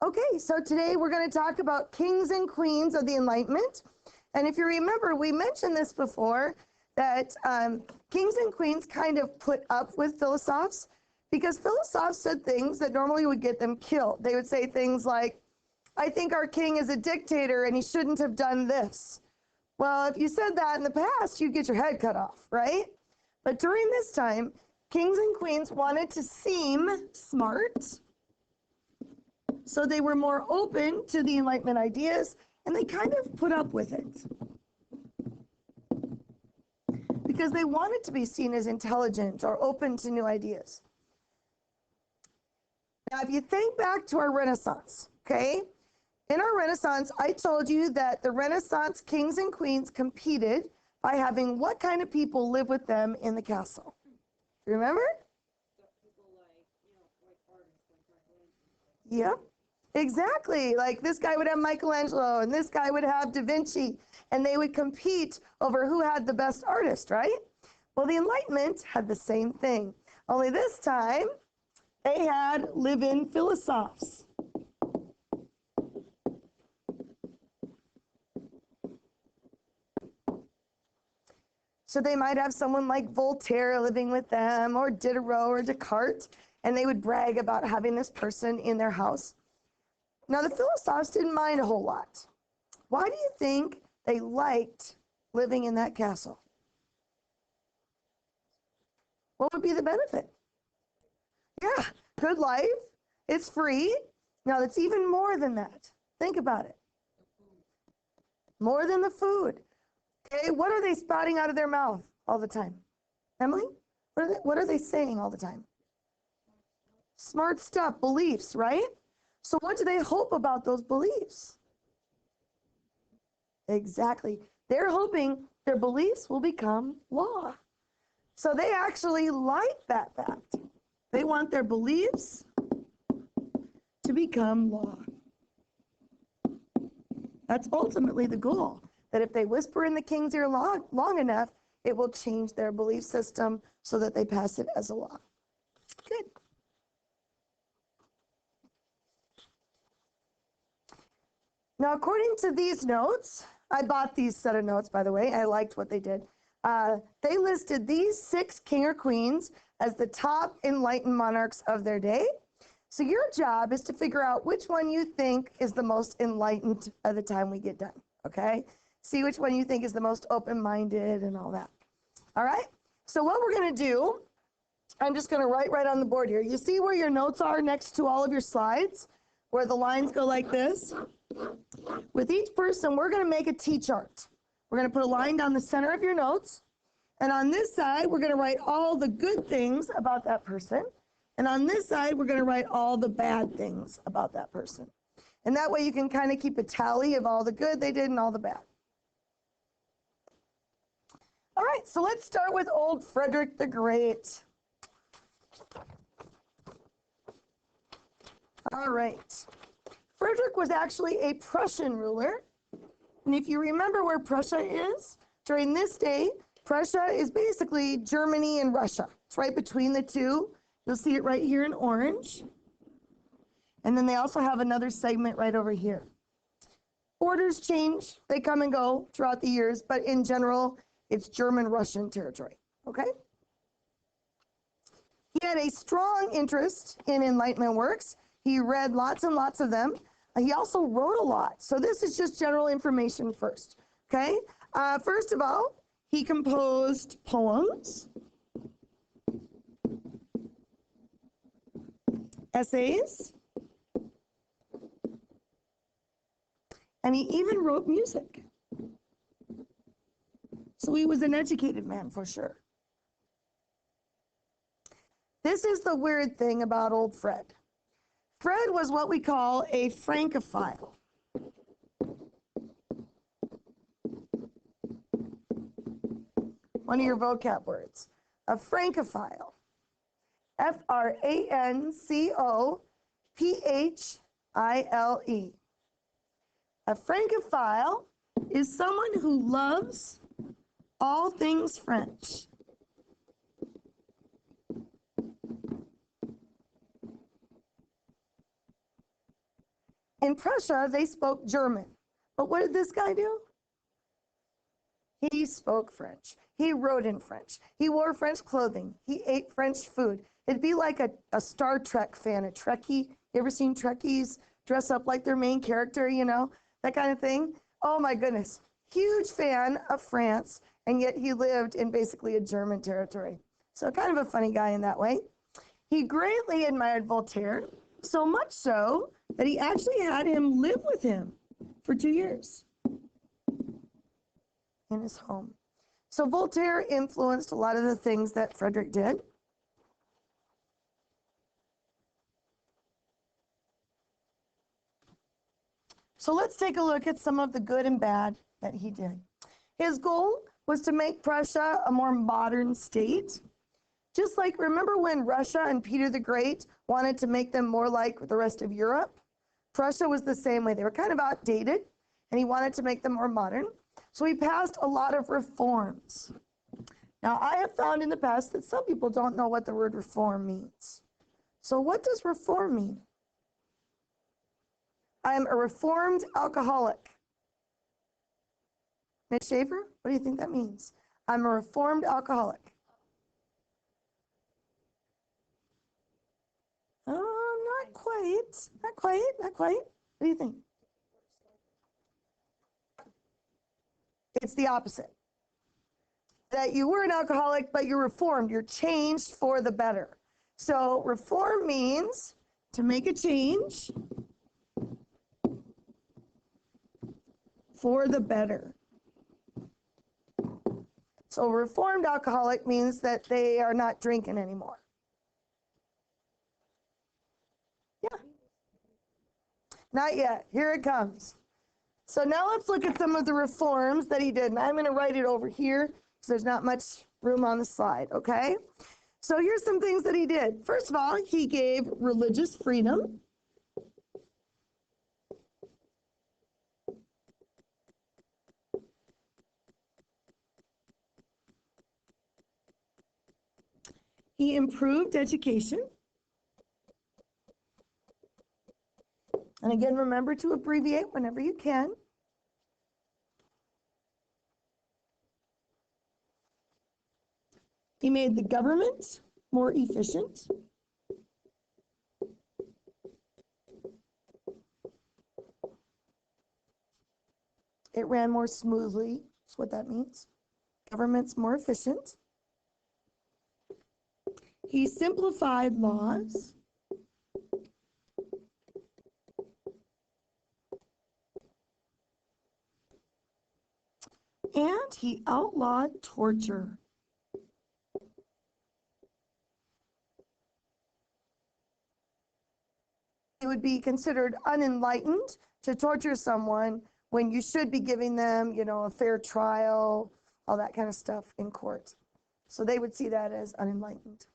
Okay, so today we're going to talk about kings and queens of the Enlightenment. And if you remember, we mentioned this before, that kings and queens kind of put up with philosophers because philosophers said things that normally would get them killed. They would say things like, I think our king is a dictator and he shouldn't have done this. Well, if you said that in the past, you'd get your head cut off, right? But during this time, kings and queens wanted to seem smart, so they were more open to the Enlightenment ideas, and they kind of put up with it because they wanted to be seen as intelligent or open to new ideas. Now, if you think back to our Renaissance, okay? In our Renaissance, I told you that the Renaissance kings and queens competed by having what kind of people live with them in the castle? Remember? Yep. Exactly. Like this guy would have Michelangelo and this guy would have Da Vinci, and they would compete over who had the best artist, right? Well, the Enlightenment had the same thing, only this time they had live-in philosophers. So they might have someone like Voltaire living with them, or Diderot or Descartes, and they would brag about having this person in their house. Now, the philosophers didn't mind a whole lot. Why do you think they liked living in that castle? What would be the benefit? Yeah, good life. It's free. Now, it's even more than that. Think about it. More than the food. Okay, what are they spouting out of their mouth all the time? Emily? What are they saying all the time? Smart stuff, beliefs, right? So what do they hope about those beliefs? Exactly. They're hoping their beliefs will become law. So they actually like that fact. They want their beliefs to become law. That's ultimately the goal, that if they whisper in the king's ear long enough, it will change their belief system so that they pass it as a law. Good. Now, according to these notes, I bought these set of notes, by the way. I liked what they did. They listed these 6 king or queens as the top enlightened monarchs of their day. So your job is to figure out which one you think is the most enlightened by the time we get done, okay? See which one you think is the most open-minded and all that. All right? So what we're going to do, I'm just going to write right on the board here. You see where your notes are next to all of your slides, where the lines go like this? With each person, we're going to make a T-chart. We're going to put a line down the center of your notes. And on this side, we're going to write all the good things about that person. And on this side, we're going to write all the bad things about that person. And that way you can kind of keep a tally of all the good they did and all the bad. All right, so let's start with old Frederick the Great. All right. Frederick was actually a Prussian ruler. And if you remember where Prussia is, during this day, Prussia is basically Germany and Russia. It's right between the two. You'll see it right here in orange. And then they also have another segment right over here. Borders change. They come and go throughout the years, but in general, it's German-Russian territory, okay? He had a strong interest in Enlightenment works. He read lots and lots of them. He also wrote a lot. So this is just general information first, okay? First of all, he composed poems, essays, and he even wrote music. So he was an educated man for sure. This is the weird thing about old Fred. Fred was what we call a Francophile. One of your vocab words. A Francophile. F-R-A-N-C-O-P-H-I-L-E. A Francophile is someone who loves all things French. In Prussia, they spoke German. But what did this guy do? He spoke French. He wrote in French. He wore French clothing. He ate French food. It'd be like a Star Trek fan, a Trekkie. You ever seen Trekkies dress up like their main character, you know, that kind of thing? Oh my goodness. Huge fan of France, and yet he lived in basically a German territory. So kind of a funny guy in that way. He greatly admired Voltaire, so much so that he actually had him live with him for 2 years in his home. So Voltaire influenced a lot of the things that Frederick did. So let's take a look at some of the good and bad that he did. His goal was to make Prussia a more modern state. Just like, remember when Russia and Peter the Great wanted to make them more like the rest of Europe? Prussia was the same way. They were kind of outdated, and he wanted to make them more modern. So he passed a lot of reforms. Now, I have found in the past that some people don't know what the word reform means. So what does reform mean? I am a reformed alcoholic. Ms. Schaefer, what do you think that means? I'm a reformed alcoholic. Not quite, not quite, not quite. What do you think? It's the opposite. That you were an alcoholic, but you're reformed. You're changed for the better. So reform means to make a change for the better. So reformed alcoholic means that they are not drinking anymore. Yeah. Not yet. Here it comes. So now let's look at some of the reforms that he did. And I'm going to write it over here because there's not much room on the slide, okay? So here's some things that he did. First of all, he gave religious freedom. He improved education. And again, remember to abbreviate whenever you can. He made the government more efficient. It ran more smoothly, that's what that means. Government's more efficient. He simplified laws. And he outlawed torture. It would be considered unenlightened to torture someone when you should be giving them, you know, a fair trial, all that kind of stuff in court. So they would see that as unenlightened.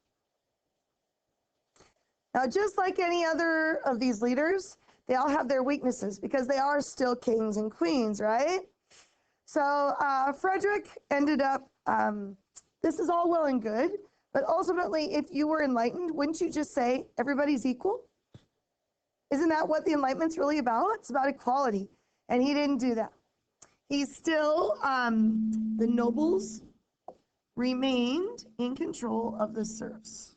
Now, just like any other of these leaders, they all have their weaknesses because they are still kings and queens, right? So Frederick ended up, this is all well and good, but ultimately, if you were enlightened, wouldn't you just say everybody's equal? Isn't that what the Enlightenment's really about? It's about equality. And he didn't do that. He still, the nobles remained in control of the serfs.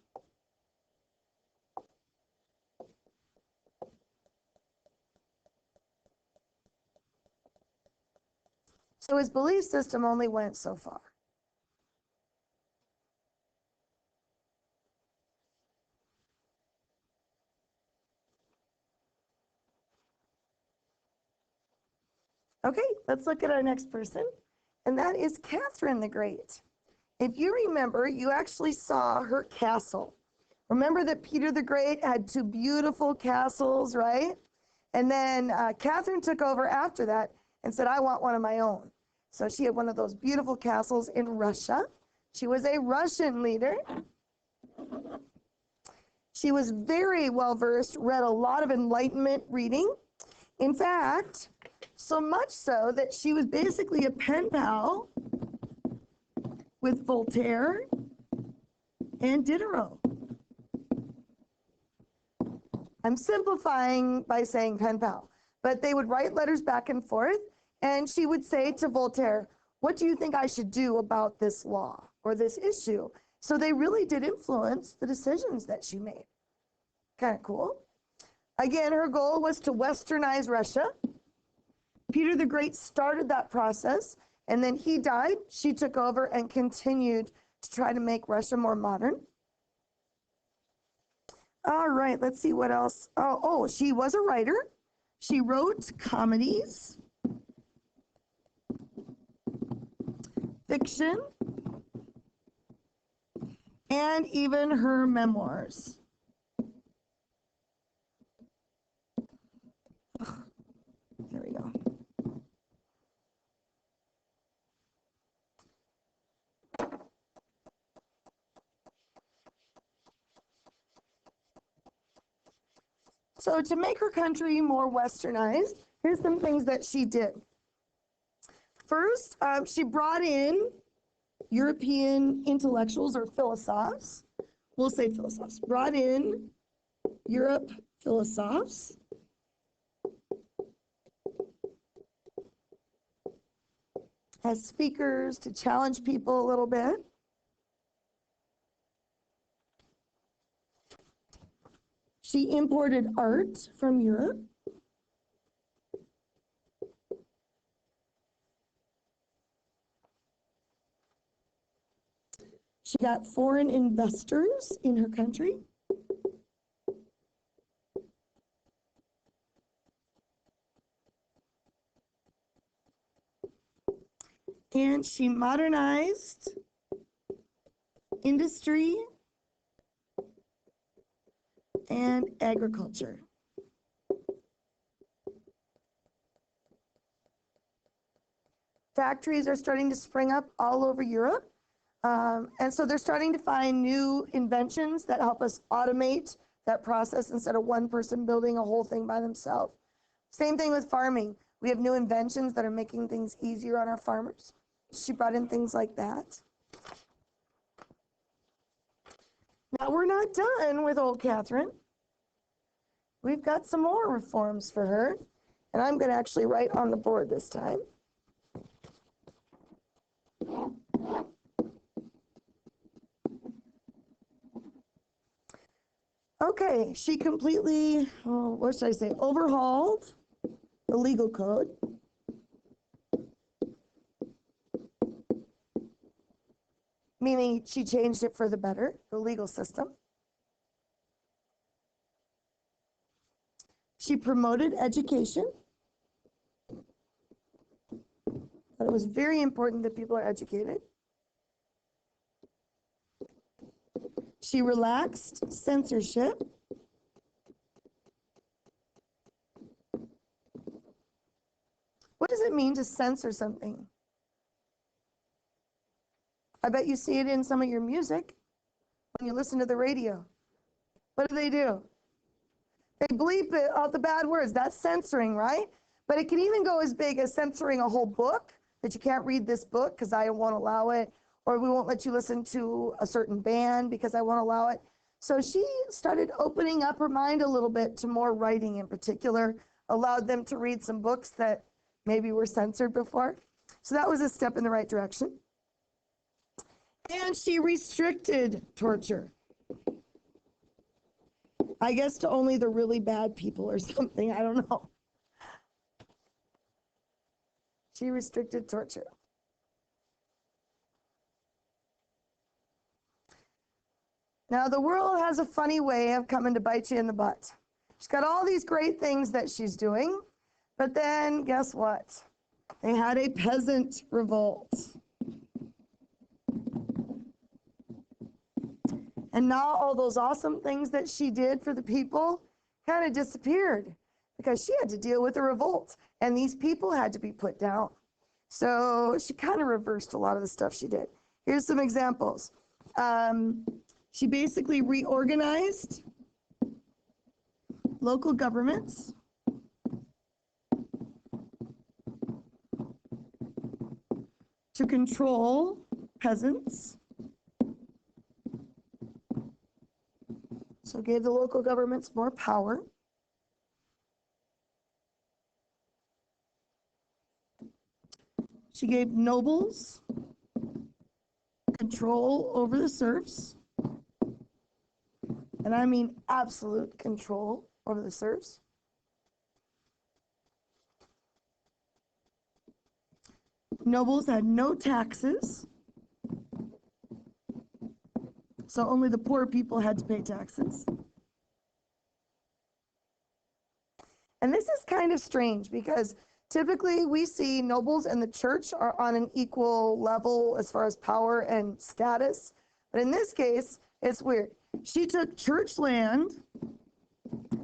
So his belief system only went so far. Okay, let's look at our next person, and that is Catherine the Great. If you remember, you actually saw her castle. Remember that Peter the Great had 2 beautiful castles, right? And then Catherine took over after that and said, I want one of my own. So she had one of those beautiful castles in Russia. She was a Russian leader. She was very well versed, read a lot of Enlightenment reading. In fact, so much so that she was basically a pen pal with Voltaire and Diderot. I'm simplifying by saying pen pal. But they would write letters back and forth, and she would say to Voltaire, what do you think I should do about this law or this issue? So they really did influence the decisions that she made. Kind of cool. Again, her goal was to westernize Russia. Peter the Great started that process, and then he died. She took over and continued to try to make Russia more modern. All right, let's see what else. Oh, she was a writer. She wrote comedies, fiction, and even her memoirs. There we go. So to make her country more westernized, here's some things that she did. First, she brought in European intellectuals or philosophers. We'll say philosophers. Brought in Europe philosophers. As speakers to challenge people a little bit. She imported art from Europe. She got foreign investors in her country. And she modernized industry and agriculture. Factories are starting to spring up all over Europe. And so they're starting to find new inventions that help us automate that process instead of one person building a whole thing by themselves. Same thing with farming. We have new inventions that are making things easier on our farmers. She brought in things like that. Now we're not done with old Catherine. We've got some more reforms for her, and I'm going to actually write on the board this time. Okay, she completely, what should I say, overhauled the legal code. Meaning she changed it for the better, the legal system. She promoted education. But it was very important that people are educated. She relaxed censorship. What does it mean to censor something? I bet you see it in some of your music when you listen to the radio. What do? They bleep it out the bad words. That's censoring, right? But it can even go as big as censoring a whole book, that you can't read this book because I won't allow it, or we won't let you listen to a certain band because I won't allow it. So she started opening up her mind a little bit to more writing in particular, allowed them to read some books that maybe were censored before. So that was a step in the right direction. And she restricted torture. I guess to only the really bad people or something, I don't know. She restricted torture. Now, the world has a funny way of coming to bite you in the butt. She's got all these great things that she's doing, but then guess what? They had a peasant revolt. And now all those awesome things that she did for the people kind of disappeared because she had to deal with a revolt, and these people had to be put down. So she kind of reversed a lot of the stuff she did. Here's some examples. She basically reorganized local governments. To control peasants. So gave the local governments more power. She gave nobles control over the serfs, and I mean absolute control over the serfs. Nobles had no taxes, so only the poor people had to pay taxes. And this is kind of strange because typically we see nobles and the church are on an equal level as far as power and status. But in this case, it's weird. She took church land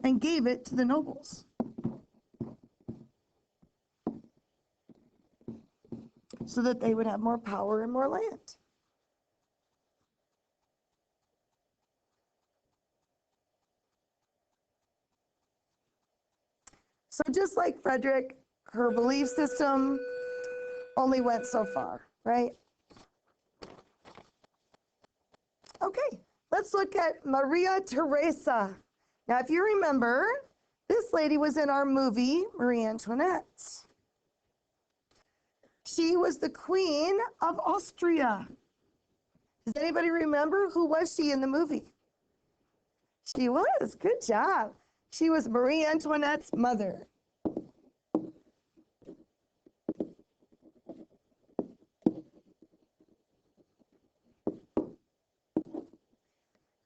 and gave it to the nobles. So that they would have more power and more land. So just like Frederick, her belief system only went so far, right? Okay, let's look at Maria Theresa. Now, if you remember, this lady was in our movie, Marie Antoinette. She was the Queen of Austria. Does anybody remember who was she in the movie? She was, good job. She was Marie Antoinette's mother.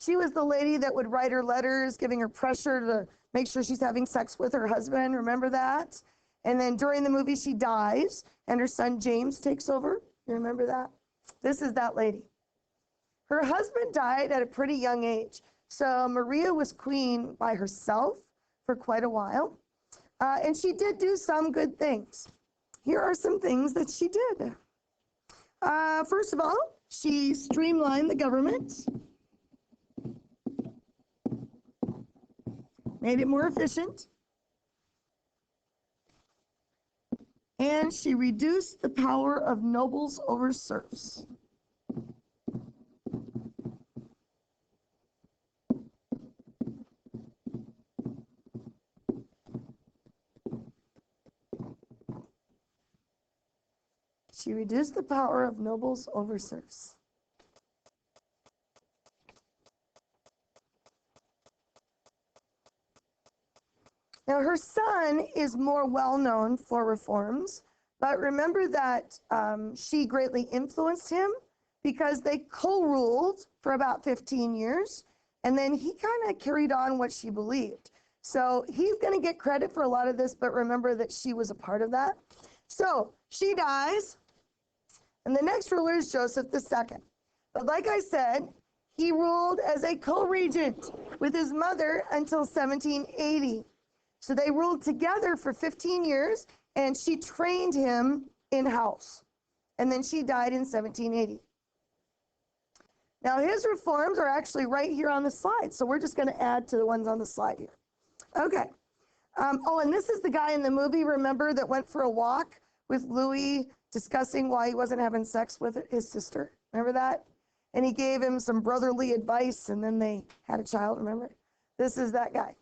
She was the lady that would write her letters, giving her pressure to make sure she's having sex with her husband. Remember that? And then during the movie, she dies, and her son James takes over. You remember that? This is that lady. Her husband died at a pretty young age. So Maria was queen by herself for quite a while. And she did do some good things. Here are some things that she did. First of all, she streamlined the government, made it more efficient, and she reduced the power of nobles over serfs. She reduced the power of nobles over serfs. Now, her son is more well known for reforms, but remember that she greatly influenced him because they co-ruled for about 15 years, and then he kind of carried on what she believed. So he's going to get credit for a lot of this, but remember that she was a part of that. So she dies, and the next ruler is Joseph II. But like I said, he ruled as a co-regent with his mother until 1780. So they ruled together for 15 years, and she trained him in-house. And then she died in 1780. Now, his reforms are actually right here on the slide, so we're just going to add to the ones on the slide here. Okay. Oh, and this is the guy in the movie, remember, that went for a walk with Louis discussing why he wasn't having sex with his sister. Remember that? And he gave him some brotherly advice, and then they had a child, remember? This is that guy.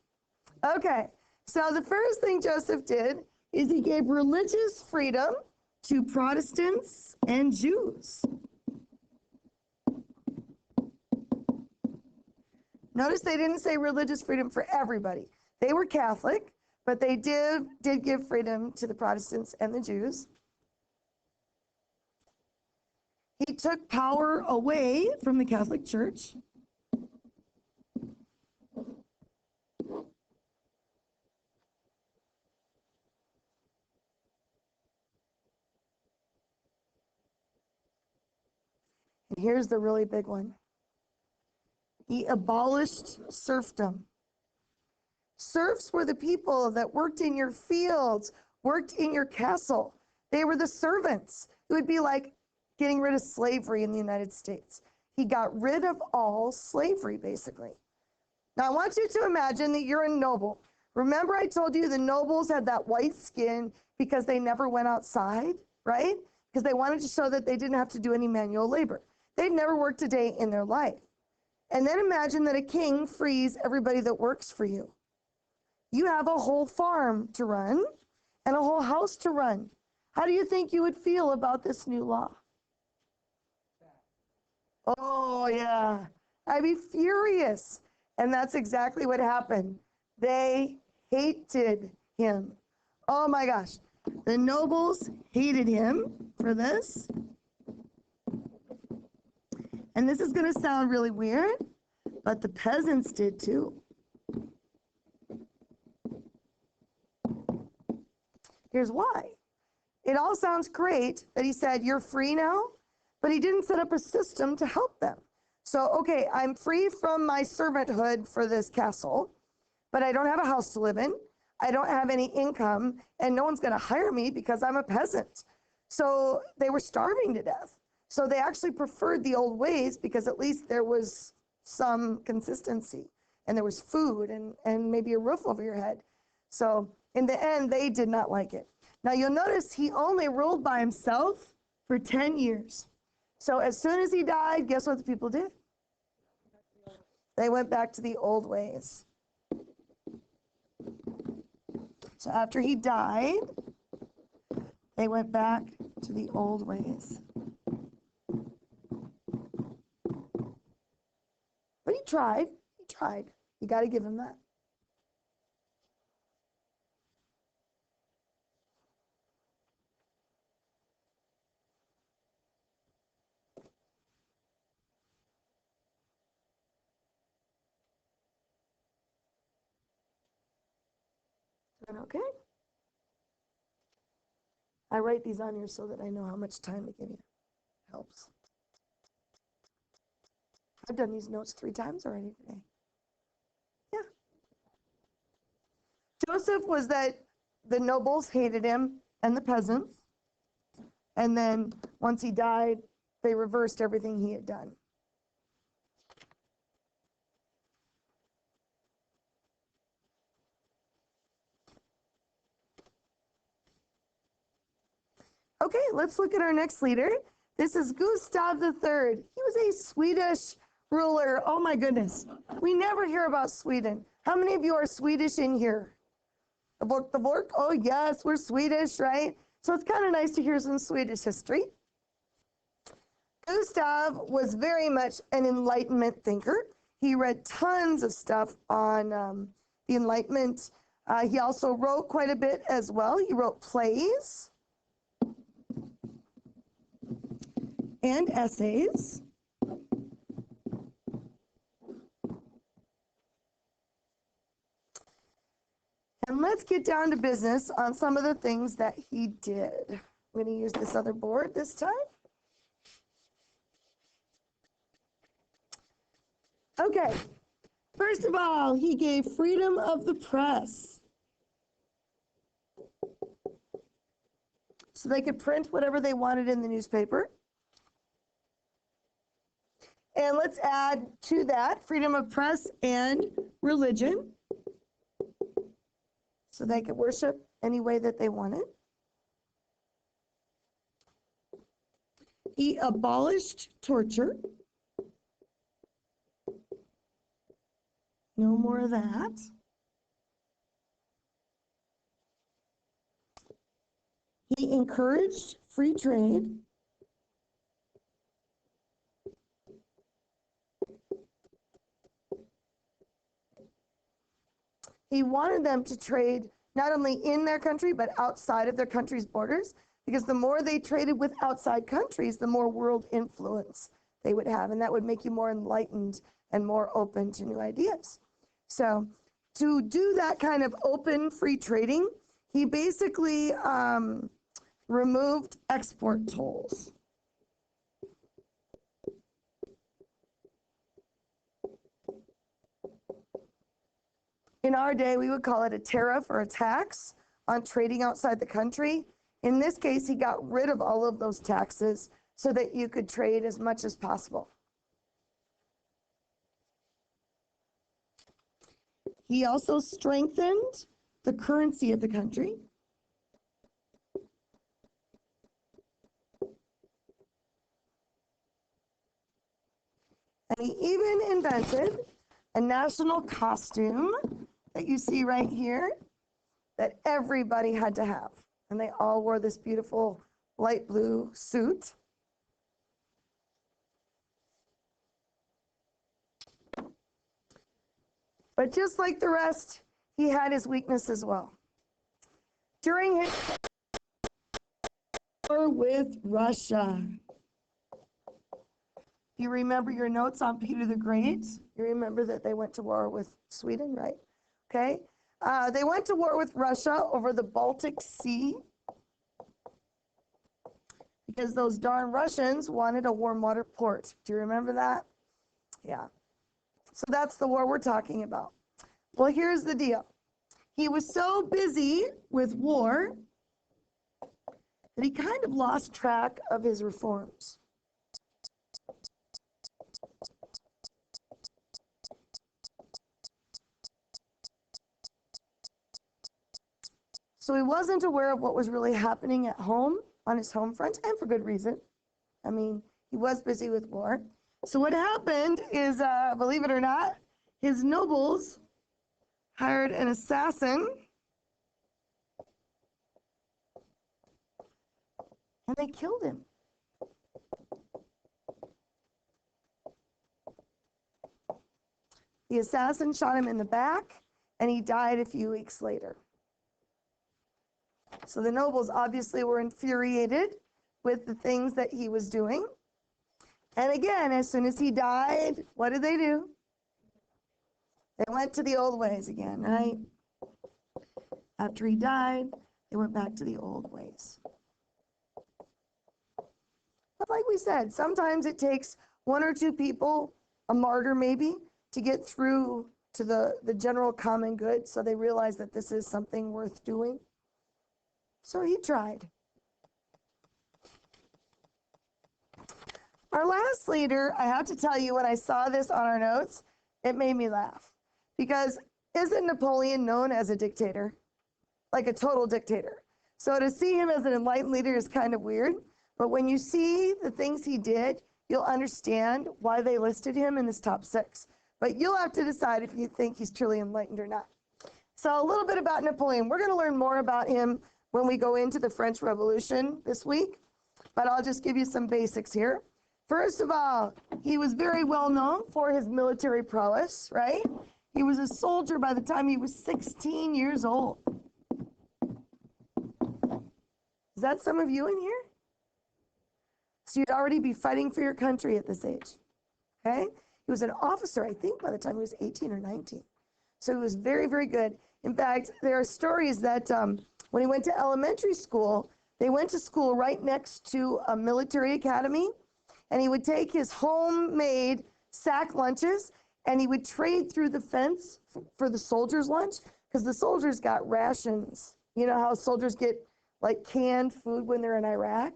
Okay. So the first thing Joseph did is he gave religious freedom to Protestants and Jews. Notice they didn't say religious freedom for everybody. They were Catholic, but they did give freedom to the Protestants and the Jews. He took power away from the Catholic Church. And here's the really big one. He abolished serfdom. Serfs were the people that worked in your fields, worked in your castle. They were the servants. It would be like getting rid of slavery in the United States. He got rid of all slavery, basically. Now, I want you to imagine that you're a noble. Remember I told you the nobles had that white skin because they never went outside, right? Because they wanted to show that they didn't have to do any manual labor. They'd never worked a day in their life. And then imagine that a king frees everybody that works for you. You have a whole farm to run and a whole house to run. How do you think you would feel about this new law? Oh, yeah. I'd be furious. And that's exactly what happened. They hated him. Oh my gosh. The nobles hated him for this. And this is going to sound really weird, but the peasants did too. Here's why. It all sounds great that he said, you're free now, but he didn't set up a system to help them. So, okay, I'm free from my servanthood for this castle, but I don't have a house to live in. I don't have any income, and no one's going to hire me because I'm a peasant. So they were starving to death. So they actually preferred the old ways because at least there was some consistency and there was food and maybe a roof over your head. So in the end, they did not like it. Now you'll notice he only ruled by himself for 10 years. So as soon as he died, guess what the people did? They went back to the old ways. So after he died, they went back to the old ways. But he tried. He tried. You got to give him that. Okay. I write these on here so that I know how much time to give you. Helps. I've done these notes 3 times already today. Yeah. Joseph was that the nobles hated him and the peasants. And then once he died, they reversed everything he had done. Okay, let's look at our next leader. This is Gustav III. He was a Swedish ruler. Oh my goodness. We never hear about Sweden. How many of you are Swedish in here? The Bork? Oh yes, we're Swedish, right? So it's kind of nice to hear some Swedish history. Gustav was very much an Enlightenment thinker. He read tons of stuff on the Enlightenment. He also wrote quite a bit as well. He wrote plays and essays. And let's get down to business on some of the things that he did. I'm going to use this other board this time. Okay, first of all, he gave freedom of the press. So they could print whatever they wanted in the newspaper. And let's add to that freedom of press and religion. So they could worship any way that they wanted. He abolished torture. No more of that. He encouraged free trade. He wanted them to trade not only in their country, but outside of their country's borders, because the more they traded with outside countries, the more world influence they would have, and that would make you more enlightened and more open to new ideas. So to do that kind of open free trading, he basically removed export tolls. In our day, we would call it a tariff or a tax on trading outside the country. In this case, he got rid of all of those taxes so that you could trade as much as possible. He also strengthened the currency of the country. And he even invented a national costume that you see right here that everybody had to have. And they all wore this beautiful light blue suit. But just like the rest, he had his weakness as well. During his war with Russia, you remember your notes on Peter the Great? You remember that they went to war with Sweden, right? Okay. They went to war with Russia over the Baltic Sea because those darn Russians wanted a warm water port. Do you remember that? Yeah. So that's the war we're talking about. Well, here's the deal. He was so busy with war that he kind of lost track of his reforms. So he wasn't aware of what was really happening at home on his home front, and for good reason. I mean, he was busy with war. So what happened is, believe it or not, his nobles hired an assassin, and they killed him. The assassin shot him in the back, and he died a few weeks later. So the nobles obviously were infuriated with the things that he was doing. And again, as soon as he died, what did they do? They went to the old ways again, right? After he died, they went back to the old ways. But like we said, sometimes it takes one or two people, a martyr maybe, to get through to the general common good, so they realize that this is something worth doing. So he tried. Our last leader, I have to tell you, when I saw this on our notes, it made me laugh. Because isn't Napoleon known as a dictator? Like a total dictator. So to see him as an enlightened leader is kind of weird. But when you see the things he did, you'll understand why they listed him in this top 6. But you'll have to decide if you think he's truly enlightened or not. So a little bit about Napoleon. We're going to learn more about him when we go into the French Revolution this week. But I'll just give you some basics here. First of all, he was very well known for his military prowess, right? He was a soldier by the time he was 16 years old. Is that some of you in here? So you'd already be fighting for your country at this age, okay? He was an officer, I think, by the time he was 18 or 19. So he was very, very good. In fact, there are stories that when he went to elementary school, they went to school right next to a military academy, and he would take his homemade sack lunches, and he would trade through the fence for the soldiers' lunch, because the soldiers got rations. You know how soldiers get like canned food when they're in Iraq?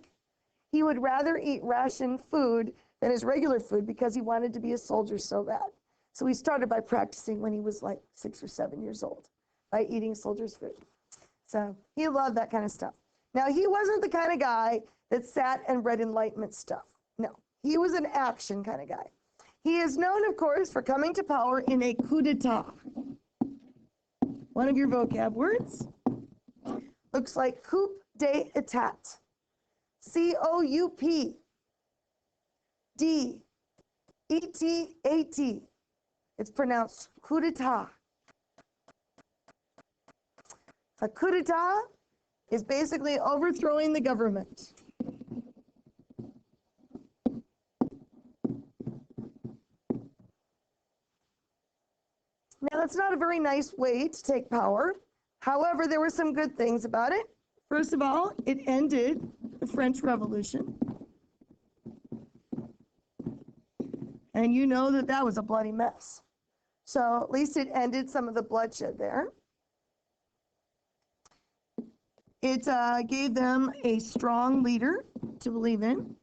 He would rather eat ration food than his regular food because he wanted to be a soldier so bad. So he started by practicing when he was like 6 or 7 years old by eating soldiers' food. So he loved that kind of stuff. Now, he wasn't the kind of guy that sat and read Enlightenment stuff. No, he was an action kind of guy. He is known, of course, for coming to power in a coup d'etat. One of your vocab words looks like coup d'etat. C-O-U-P D-E-T-A-T. It's pronounced coup d'etat. A coup d'etat is basically overthrowing the government. Now, that's not a very nice way to take power. However, there were some good things about it. First of all, it ended the French Revolution. And you know that that was a bloody mess. So at least it ended some of the bloodshed there. It gave them a strong leader to believe in.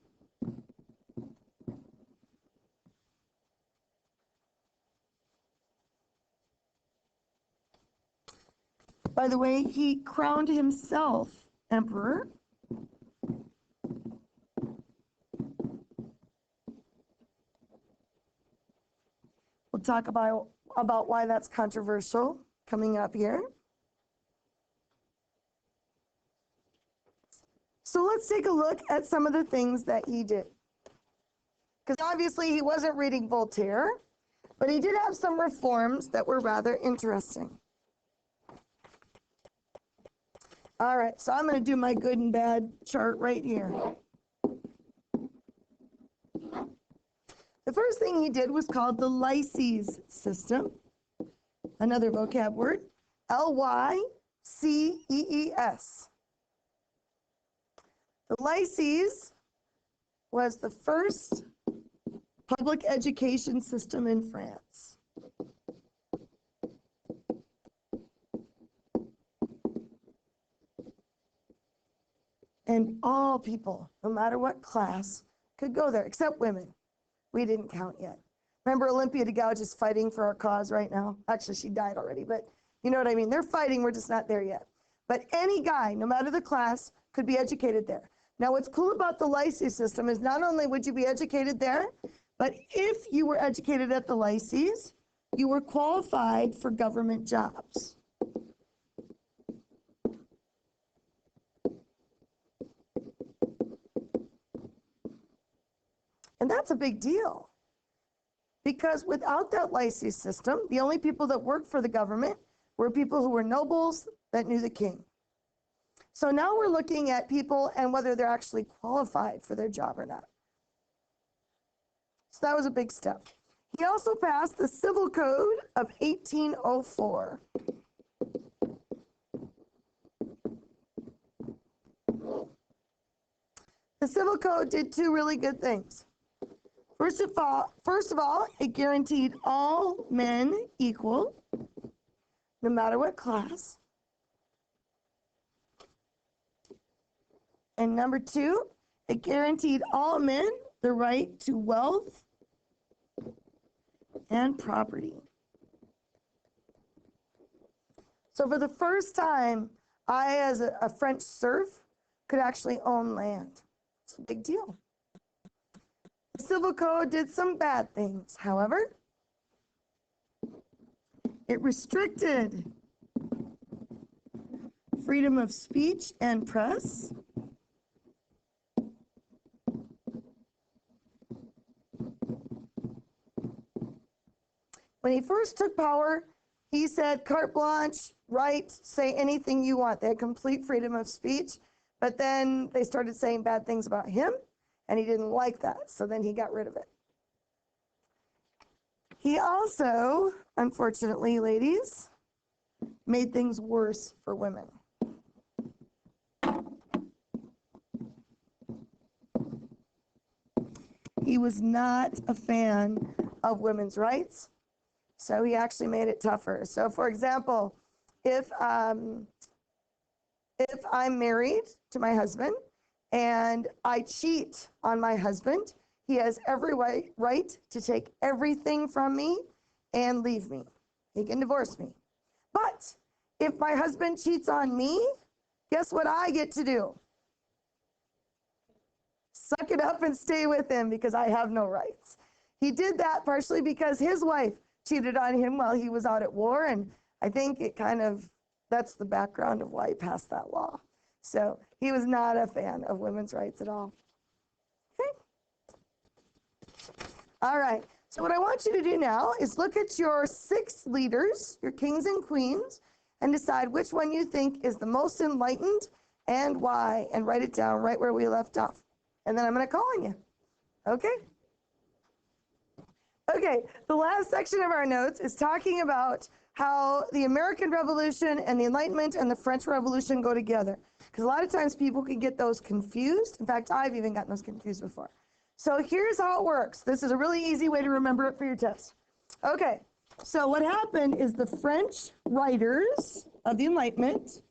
By the way, he crowned himself emperor. We'll talk about why that's controversial coming up here. So let's take a look at some of the things that he did. Because obviously he wasn't reading Voltaire, but he did have some reforms that were rather interesting. All right, so I'm going to do my good and bad chart right here. The first thing he did was called the Lyces system. Another vocab word, Lycees. The Lyces was the first public education system in France. And all people, no matter what class, could go there, except women. We didn't count yet. Remember Olympia de Gouges is fighting for our cause right now? Actually, she died already, but you know what I mean. They're fighting, we're just not there yet. But any guy, no matter the class, could be educated there. Now, what's cool about the Lycée system is not only would you be educated there, but if you were educated at the Lycées, you were qualified for government jobs. And that's a big deal. Because without that Lycée system, the only people that worked for the government were people who were nobles that knew the king. So now we're looking at people and whether they're actually qualified for their job or not. So that was a big step. He also passed the Civil Code of 1804. The Civil Code did two really good things. First of all, it guaranteed all men equal, no matter what class. And number two, it guaranteed all men the right to wealth and property. So for the first time, I, as a French serf, could actually own land. It's a big deal. The Civil Code did some bad things, however. It restricted freedom of speech and press. When he first took power, he said carte blanche, write, say anything you want. They had complete freedom of speech, but then they started saying bad things about him, and he didn't like that, so then he got rid of it. He also, unfortunately, ladies, made things worse for women. He was not a fan of women's rights, so he actually made it tougher. So for example, if I'm married to my husband and I cheat on my husband, he has every right to take everything from me and leave me. He can divorce me. But if my husband cheats on me, guess what I get to do? Suck it up and stay with him because I have no rights. He did that partially because his wife cheated on him while he was out at war, and I think that's the background of why he passed that law. So he was not a fan of women's rights at all. Okay. All right. So what I want you to do now is look at your 6 leaders, your kings and queens, and decide which one you think is the most enlightened and why, and write it down right where we left off. And then I'm going to call on you. Okay? Okay, the last section of our notes is talking about how the American Revolution and the Enlightenment and the French Revolution go together. Because a lot of times people can get those confused. In fact, I've even gotten those confused before. So here's how it works. This is a really easy way to remember it for your test. Okay, so what happened is the French writers of the Enlightenment,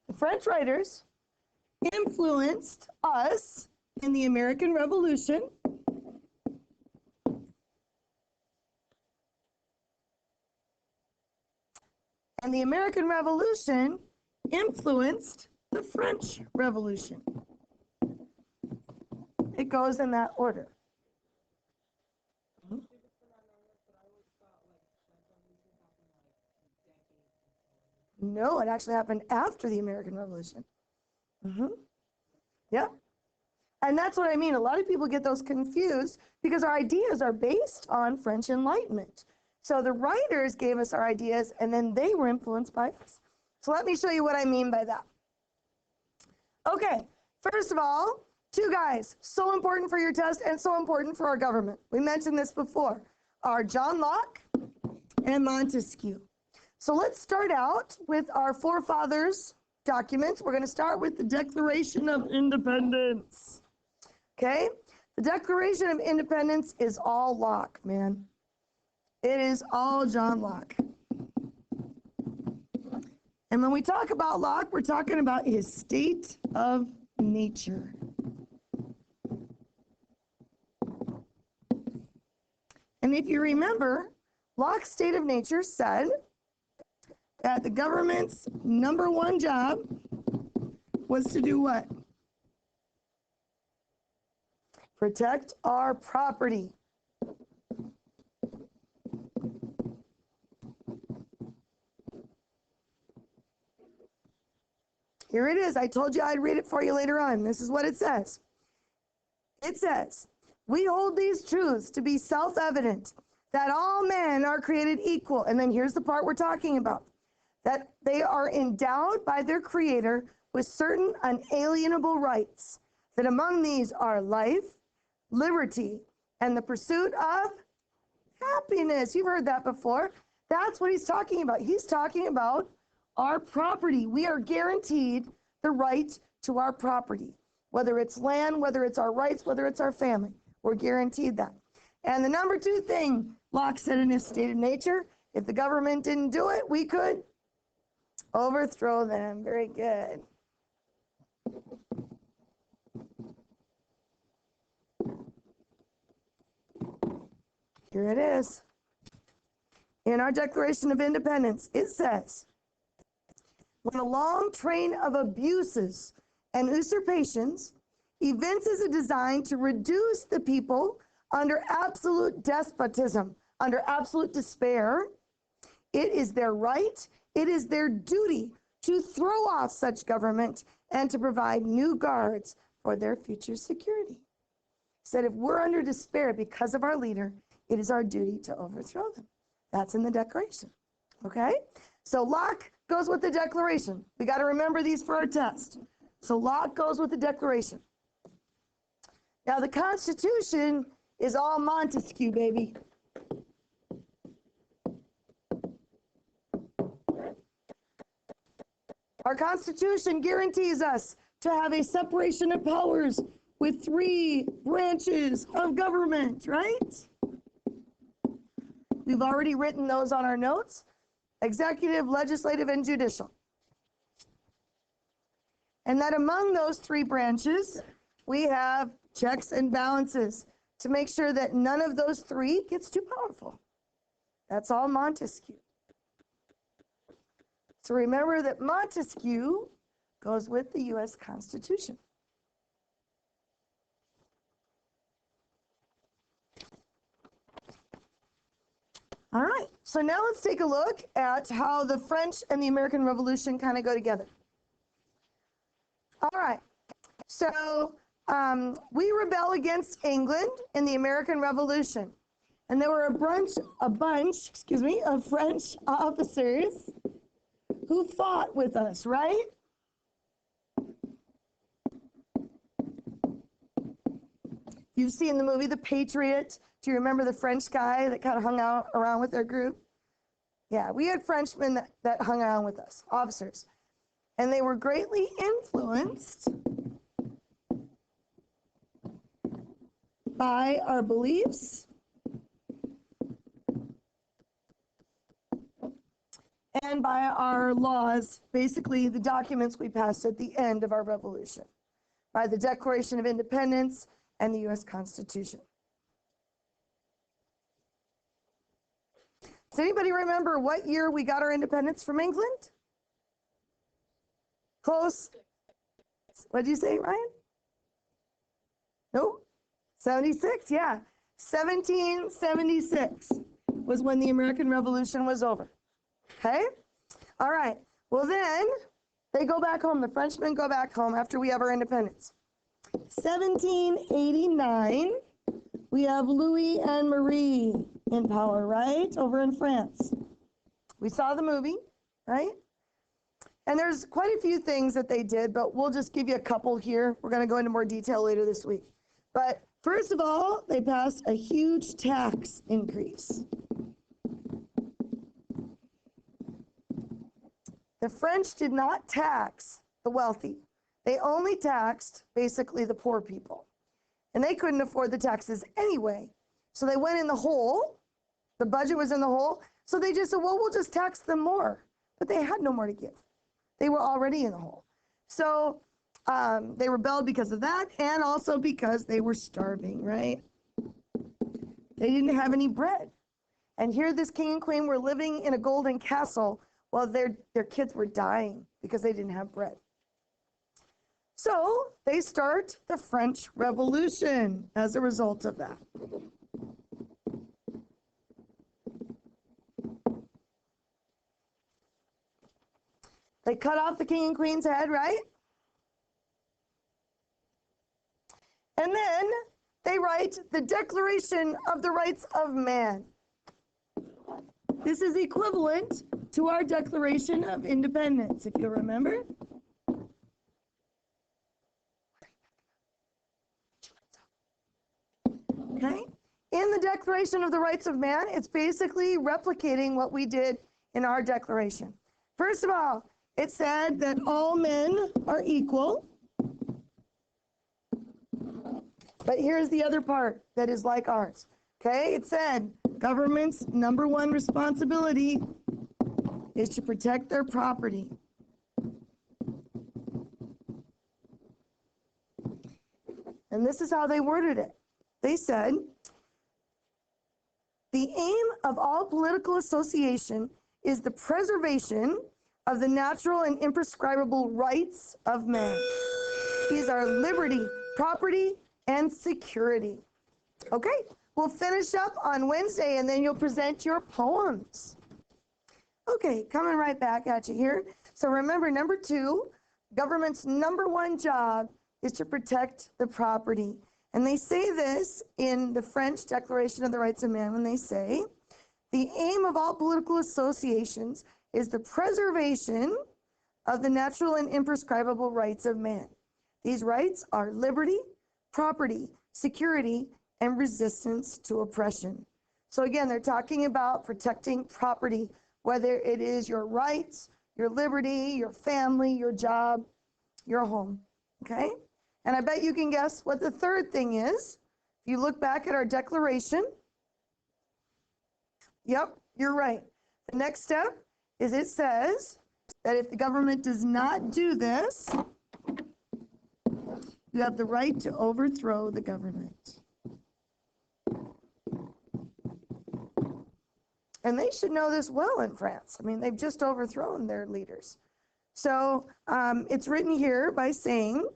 the French writers influenced us in the American Revolution. And the American Revolution influenced the French Revolution. It goes in that order. No, it actually happened after the American Revolution. Yep. And that's what I mean. A lot of people get those confused because our ideas are based on French Enlightenment. So the writers gave us our ideas and then they were influenced by us. So let me show you what I mean by that. Okay, first of all, two guys, so important for your test and so important for our government. We mentioned this before, are John Locke and Montesquieu. So let's start out with our forefathers' documents. We're going to start with the Declaration of Independence. Okay, the Declaration of Independence is all Locke, man. It is all John Locke. And when we talk about Locke, we're talking about his state of nature. And if you remember, Locke's state of nature said that the government's number one job was to do what? Protect our property. Here it is. I told you I'd read it for you later on. This is what it says. It says, we hold these truths to be self-evident, that all men are created equal. And then here's the part we're talking about, that they are endowed by their Creator with certain unalienable rights, that among these are life, liberty, and the pursuit of happiness. You've heard that before. That's what he's talking about. He's talking about our property. We are guaranteed the right to our property, whether it's land, whether it's our rights, whether it's our family. We're guaranteed that. And the number two thing Locke said in his state of nature, if the government didn't do it, we could overthrow them. Very good. Here it is. In our Declaration of Independence, it says, when a long train of abuses and usurpations evinces a design to reduce the people under absolute despotism, under absolute despair, it is their right, it is their duty to throw off such government and to provide new guards for their future security. He said if we're under despair because of our leader, it is our duty to overthrow them. That's in the Declaration, okay? So Locke goes with the Declaration. We got to remember these for our test. So Locke goes with the Declaration. Now the Constitution is all Montesquieu, baby. Our Constitution guarantees us to have a separation of powers with 3 branches of government, right? We've already written those on our notes. Executive, legislative, and judicial. And that among those 3 branches, we have checks and balances to make sure that none of those 3 gets too powerful. That's all Montesquieu. So remember that Montesquieu goes with the U.S. Constitution. All right, so now let's take a look at how the French and the American Revolution kind of go together. All right, so we rebel against England in the American Revolution. And there were a bunch of French officers who fought with us, right? You've seen the movie The Patriot. Do you remember the French guy that kind of hung out around with their group? Yeah, we had Frenchmen that hung around with us, officers. And they were greatly influenced by our beliefs and by our laws, basically the documents we passed at the end of our revolution, by the Declaration of Independence and the U.S. Constitution. Does anybody remember what year we got our independence from England? Close. What did you say, Ryan? Nope. 76, yeah. 1776 was when the American Revolution was over. Okay? All right. Well, then they go back home. The Frenchmen go back home after we have our independence. 1789, we have Louis and Marie in power, right? Over in France. We saw the movie, right? And there's quite a few things that they did, but we'll just give you a couple here. We're going to go into more detail later this week. But first of all, they passed a huge tax increase. The French did not tax the wealthy. They only taxed basically the poor people. And they couldn't afford the taxes anyway. So they went in the hole. The budget was in the hole. So they just said, well, we'll just tax them more. But they had no more to give. They were already in the hole. So they rebelled because of that, and also because they were starving, right? They didn't have any bread. And here this king and queen were living in a golden castle while their kids were dying because they didn't have bread. So they start the French Revolution as a result of that. They cut off the king and queen's head, right? And then they write the Declaration of the Rights of Man. This is equivalent to our Declaration of Independence, if you remember. Okay? In the Declaration of the Rights of Man, it's basically replicating what we did in our declaration. First of all, it said that all men are equal. But here's the other part that is like ours. Okay? It said government's number one responsibility is to protect their property. And this is how they worded it. They said, the aim of all political association is the preservation of the natural and imprescriptible rights of man. These are liberty, property, and security. Okay, we'll finish up on Wednesday, and then you'll present your poems. Okay, coming right back at you here. So remember, number 2, government's number one job is to protect the property. And they say this in the French Declaration of the Rights of Man when they say, the aim of all political associations is the preservation of the natural and imprescriptible rights of man. These rights are liberty, property, security, and resistance to oppression. So again, they're talking about protecting property, whether it is your rights, your liberty, your family, your job, your home, okay? And I bet you can guess what the third thing is. If you look back at our declaration, yep, you're right. The next step is it says that if the government does not do this, you have the right to overthrow the government. And they should know this well in France. I mean, they've just overthrown their leaders. So it's written here by saying,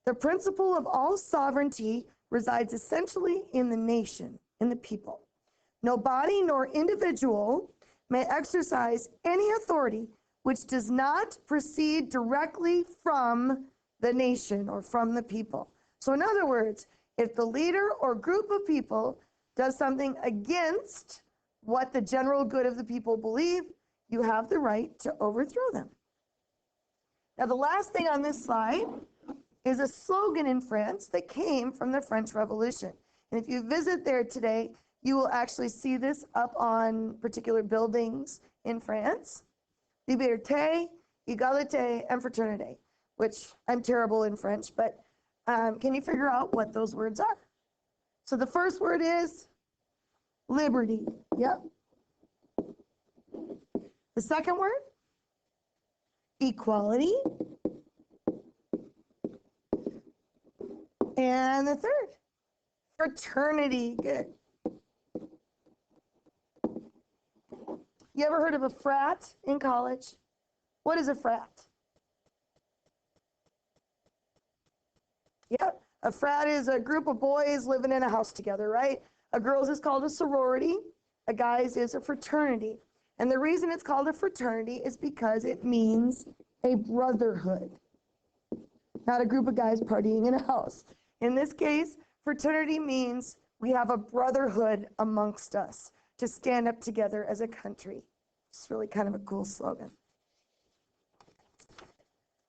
the principle of all sovereignty resides essentially in the nation, in the people. No body nor individual may exercise any authority which does not proceed directly from the nation or from the people. So in other words, if the leader or group of people does something against what the general good of the people believe, you have the right to overthrow them. Now, the last thing on this slide is a slogan in France that came from the French Revolution. And if you visit there today, you will actually see this up on particular buildings in France. Liberté, égalité, and fraternité, which I'm terrible in French, but can you figure out what those words are? So the first word is liberty. Yep. The second word, equality. And the third, fraternity. Good. You ever heard of a frat in college? What is a frat? Yep, a frat is a group of boys living in a house together, right? A girl's is called a sorority, a guy's is a fraternity. And the reason it's called a fraternity is because it means a brotherhood. not a group of guys partying in a house. In this case, fraternity means we have a brotherhood amongst us to stand up together as a country. It's really kind of a cool slogan.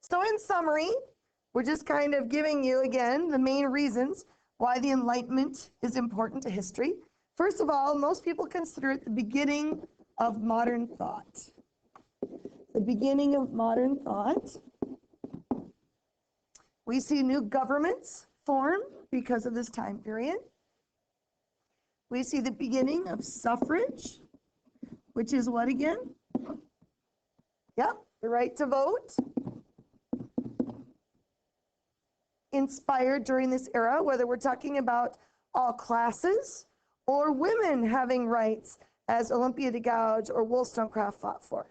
So in summary, we're just kind of giving you, again, the main reasons why the Enlightenment is important to history. First of all, most people consider it the beginning of modern thought. The beginning of modern thought. We see new governments form because of this time period. We see the beginning of suffrage, which is what again? Yep, the right to vote. Inspired during this era, whether we're talking about all classes or women having rights as Olympia de Gouges or Wollstonecraft fought for.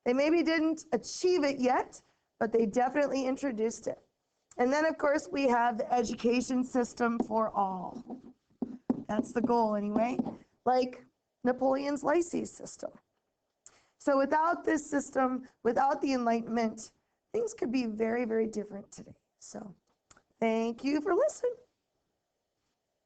They maybe didn't achieve it yet, but they definitely introduced it. And then, of course, we have the education system for all. That's the goal anyway, like Napoleon's lycée system. So without this system, without the Enlightenment, things could be very, very different today. So thank you for listening.